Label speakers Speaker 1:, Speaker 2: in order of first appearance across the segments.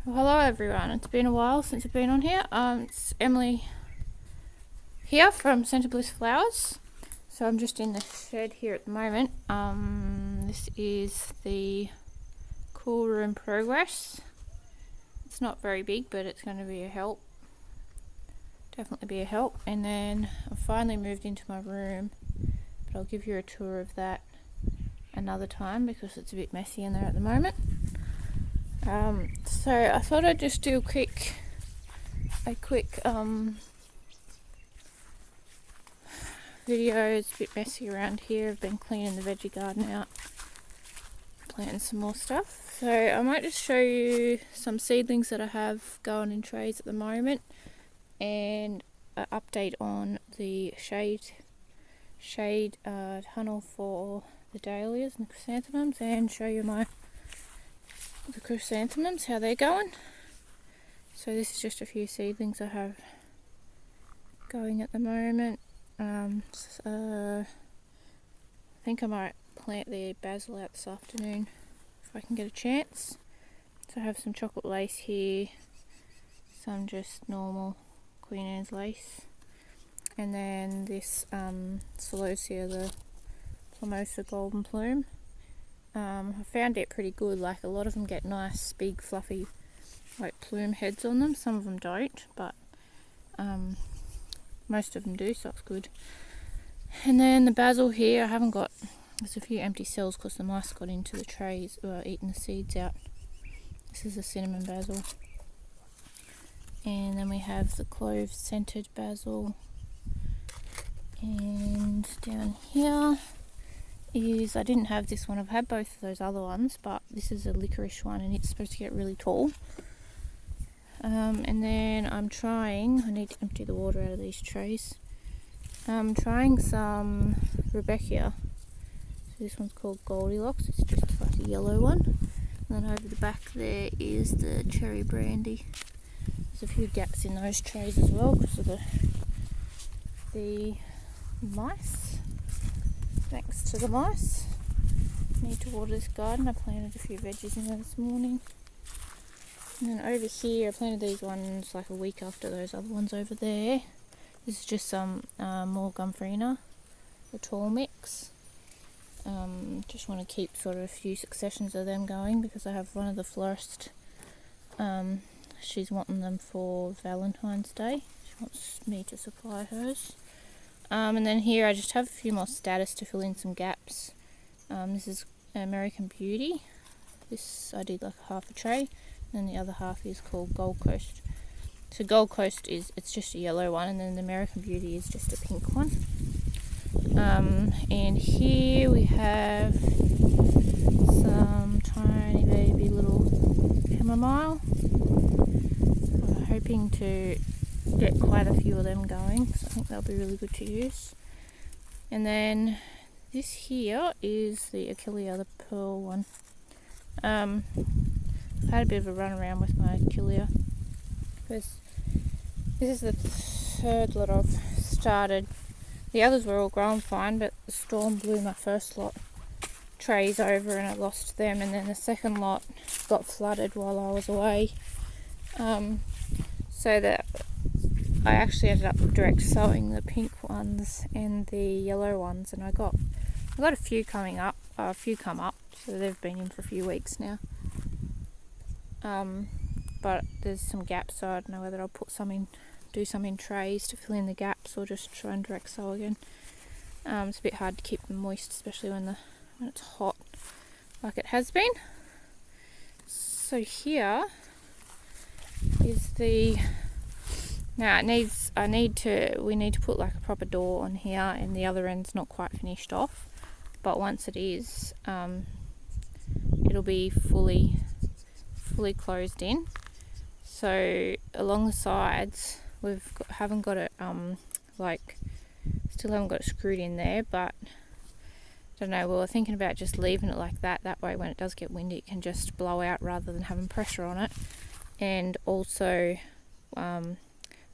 Speaker 1: Well, hello everyone, it's been a while since I've been on here. It's Emily here from Centre Bliss Flowers. So I'm just in the shed here at the moment. This is the cool room progress. It's not very big, but it's going to be a help. Definitely be a help. And then I've finally moved into my room, but I'll give you a tour of that another time because it's a bit messy in there at the moment. So I thought I'd just do a quick video. It's a bit messy around here. I've been cleaning the veggie garden out, planting some more stuff. So I might just show you some seedlings that I have going in trays at the moment, and an update on the shade tunnel for the Dahlias and Chrysanthemums, and show you the Chrysanthemums, how they're going. So this is just a few seedlings I have going at the moment. I think I might plant the Basil out this afternoon if I can get a chance. So I have some chocolate lace here, some just normal Queen Anne's lace, and then this Celosia, the Plumosa golden plume. I found it pretty good. Like, a lot of them get nice big fluffy like plume heads on them. Some of them don't, but most of them do, so it's good. And then the basil here, there's a few empty cells because the mice got into the trays, eating the seeds out. This is a cinnamon basil. And then we have the clove scented basil. And down here I didn't have this one. I've had both of those other ones, but this is a licorice one and it's supposed to get really tall. And then I need to empty the water out of these trays. I'm trying some Rebecca. So this one's called Goldilocks. It's just like a yellow one. And then over the back there is the cherry brandy. There's a few gaps in those trays as well because of the mice. Thanks to the mice. Need to water this garden. I planted a few veggies in there this morning. And then over here, I planted these ones like a week after those other ones over there. This is just some more Gumfrina, the tall mix. Just want to keep sort of a few successions of them going because I have one of the florists. She's wanting them for Valentine's Day. She wants me to supply hers. And then here I just have a few more status to fill in some gaps. This is American Beauty. This I did like half a tray, and the other half is called Gold Coast. So Gold Coast it's just a yellow one, and then the American Beauty is just a pink one. And here we have some tiny baby little chamomile. I'm hoping to get quite a few of them going, so I think they'll be really good to use. And then this here is the Achillea the Pearl one. I've had a bit of a run around with my Achillea because this is the third lot I've started. The others were all growing fine, but the storm blew my first lot trays over and I lost them, and then the second lot got flooded while I was away. So that I actually ended up direct sowing the pink ones and the yellow ones, and I got a few come up, so they've been in for a few weeks now. But there's some gaps, so I don't know whether I'll do some in trays to fill in the gaps, or just try and direct sow again. It's a bit hard to keep them moist, especially when it's hot, like it has been. So here is we need to put like a proper door on here, and the other end's not quite finished off, but once it is, it'll be fully closed in. So along the sides still haven't got it screwed in there, but I don't know, we were thinking about just leaving it like that way when it does get windy it can just blow out rather than having pressure on it. And also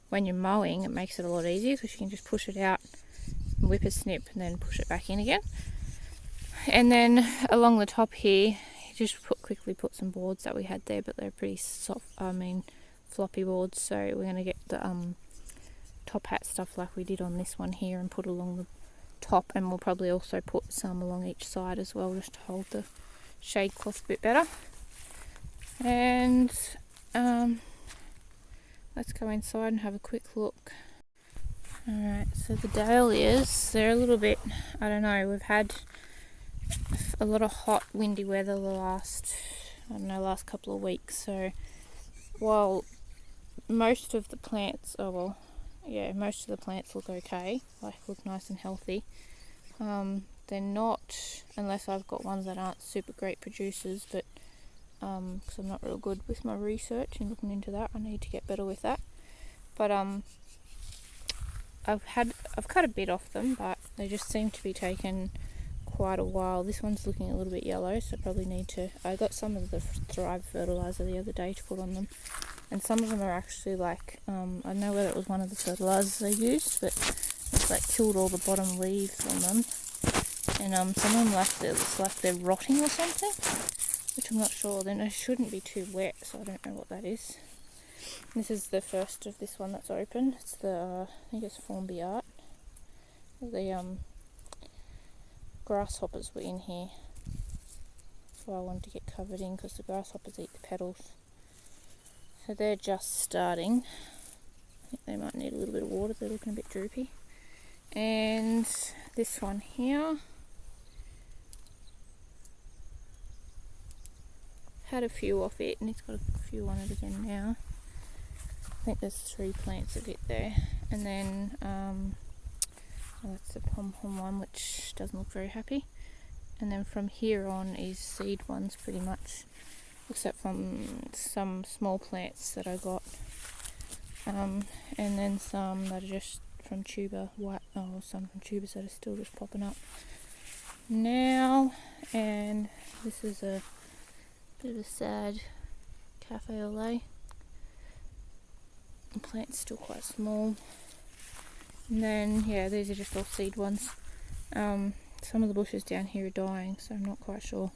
Speaker 1: when you're mowing, it makes it a lot easier because you can just push it out, whip a snip, and then push it back in again. And then along the top here, just quickly put some boards that we had there, but they're pretty soft, floppy boards, so we're going to get the top hat stuff like we did on this one here and put along the top, and we'll probably also put some along each side as well, just to hold the shade cloth a bit better. And let's go inside and have a quick look. Alright, so the dahlias, they're a little bit, I don't know, we've had a lot of hot windy weather the last couple of weeks, so while most of the plants, most of the plants look okay, like look nice and healthy, they're not, unless I've got ones that aren't super great producers, but because I'm not real good with my research and looking into that, I need to get better with that. But I've cut a bit off them, but they just seem to be taking quite a while. This one's looking a little bit yellow, so I probably need to, I got some of the Thrive fertilizer the other day to put on them, and some of them are actually like, I don't know whether it was one of the fertilizers they used, but it's like killed all the bottom leaves on them, and some of them it's like they're rotting or something, which I'm not sure. Then it shouldn't be too wet, so I don't know what that is. This is the first of this one that's open. It's the, I think it's Formby Art. The grasshoppers were in here, so I wanted to get covered in because the grasshoppers eat the petals. So they're just starting. I think they might need a little bit of water, they're looking a bit droopy. And this one here had a few off it, and it's got a few on it again now. I think there's 3 plants of it there, and then that's the pom-pom one, which doesn't look very happy. And then from here on is seed ones pretty much, except from some small plants that I got, and then some that are just from some from tubers that are still just popping up now. And this is a bit of a sad cafe au lait. The plant's still quite small. And then, yeah, these are just all seed ones. Some of the bushes down here are dying, so I'm not quite sure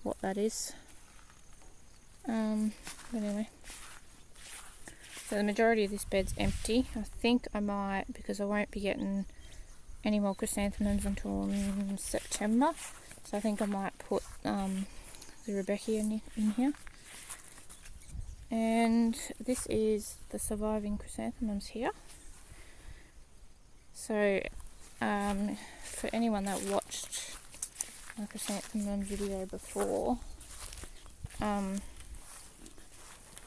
Speaker 1: what that is. But anyway. So the majority of this bed's empty. I think I might, because I won't be getting any more chrysanthemums until September, so I think I might put the Rebecca in here. And this is the surviving chrysanthemums here. So for anyone that watched my chrysanthemum video before,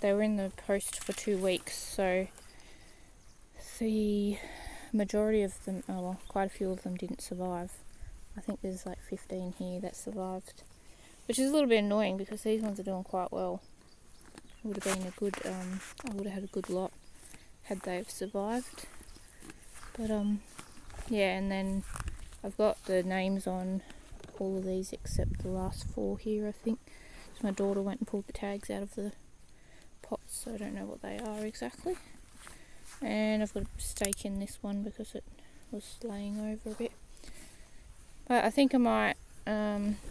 Speaker 1: they were in the post for 2 weeks, so the majority of them, quite a few of them didn't survive. I think there's like 15 here that survived, which is a little bit annoying because these ones are doing quite well. It would have been a good, I would have had a good lot had they have survived. But yeah, and then I've got the names on all of these except the last 4 here, I think. So my daughter went and pulled the tags out of the pots, so I don't know what they are exactly. And I've got a stake in this one because it was laying over a bit. But I think I might,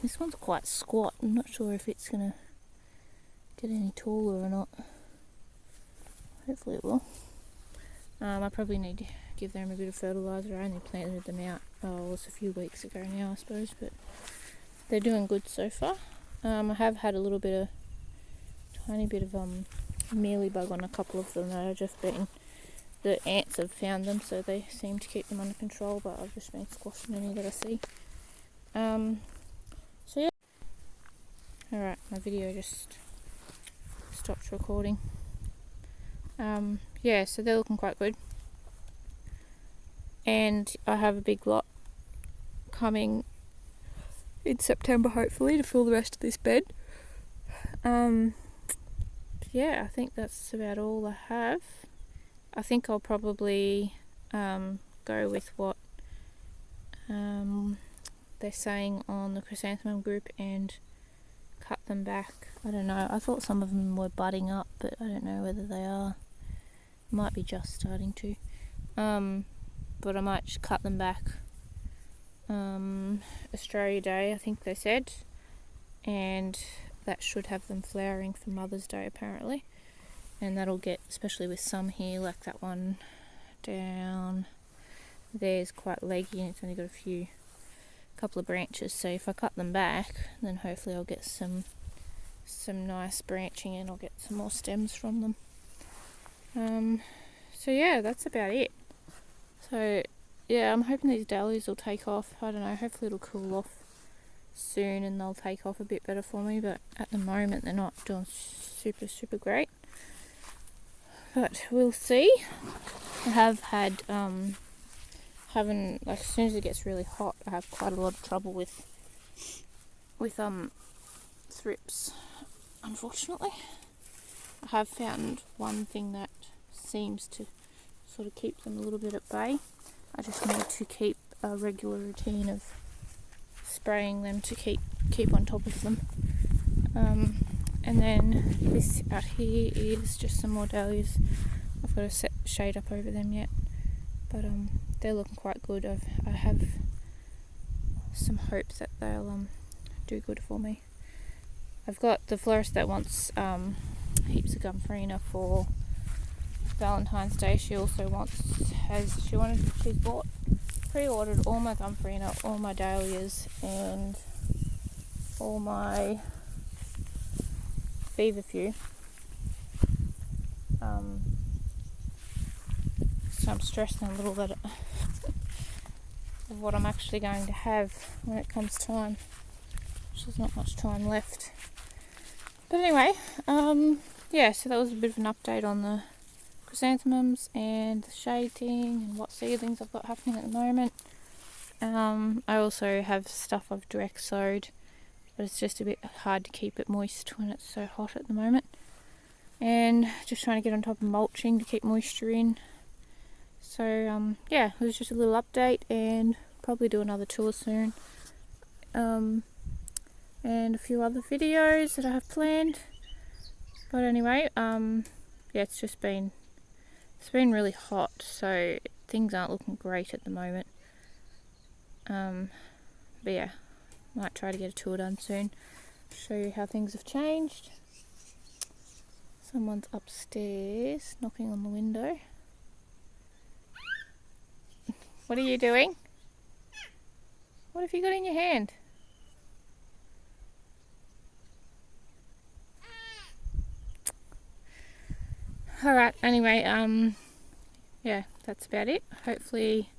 Speaker 1: this one's quite squat. I'm not sure if it's going to get any taller or not. Hopefully it will. I probably need to give them a bit of fertiliser. I only planted them out, it was a few weeks ago now, I suppose, but they're doing good so far. I have had a tiny bit of mealybug on a couple of them that have just been, the ants have found them, so they seem to keep them under control, but I've just been squashing any that I see. So yeah. Alright, my video just stopped recording. Yeah, so they're looking quite good. And I have a big lot coming in September, hopefully, to fill the rest of this bed. Yeah, I think that's about all I have. I think I'll probably go with what they're saying on the chrysanthemum group and cut them back. I don't know, I thought some of them were budding up, but I don't know whether they are. Might be just starting to. But I might just cut them back Australia Day, I think they said, and that should have them flowering for Mother's Day apparently. And that'll get, especially with some here, like that one down there's quite leggy and it's only got couple of branches, so if I cut them back then hopefully I'll get some nice branching and I'll get some more stems from them. So yeah, that's about it. So yeah, I'm hoping these dahlias will take off. I don't know, hopefully it'll cool off soon and they'll take off a bit better for me, but at the moment they're not doing super great, but we'll see. I have had like as soon as it gets really hot I have quite a lot of trouble with thrips, unfortunately. I have found one thing that seems to sort of keep them a little bit at bay. I just need to keep a regular routine of spraying them to keep on top of them. And then this out here is just some more dahlias. I've got to set shade up over them yet, but they're looking quite good. I have some hopes that they'll do good for me. I've got the florist that wants heaps of gumfarina for Valentine's Day. She also she's pre-ordered all my gumfarina, all my dahlias, and all my feverfew. So I'm stressing a little bit of what I'm actually going to have when it comes time. There's not much time left. But anyway, yeah, so that was a bit of an update on the chrysanthemums and the shade thing and what seedlings I've got happening at the moment. I also have stuff I've direct sowed, but it's just a bit hard to keep it moist when it's so hot at the moment. And just trying to get on top of mulching to keep moisture in. So yeah, it was just a little update, and probably do another tour soon. And a few other videos that I have planned. But anyway, yeah, it's been really hot, so things aren't looking great at the moment. But yeah, might try to get a tour done soon. Show you how things have changed. Someone's upstairs knocking on the window. What are you doing? What have you got in your hand? Alright, anyway, yeah, that's about it. Hopefully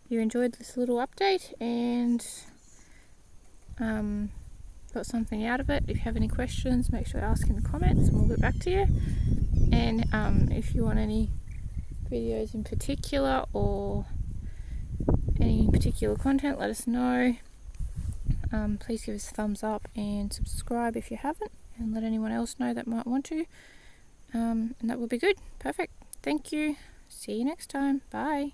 Speaker 1: you enjoyed this little update and got something out of it. If you have any questions, make sure to ask in the comments and we'll get back to you. And if you want any videos in particular or any particular content, let us know. Please give us a thumbs up and subscribe if you haven't, and let anyone else know that might want to. And that would be good. Perfect. Thank you. See you next time. Bye.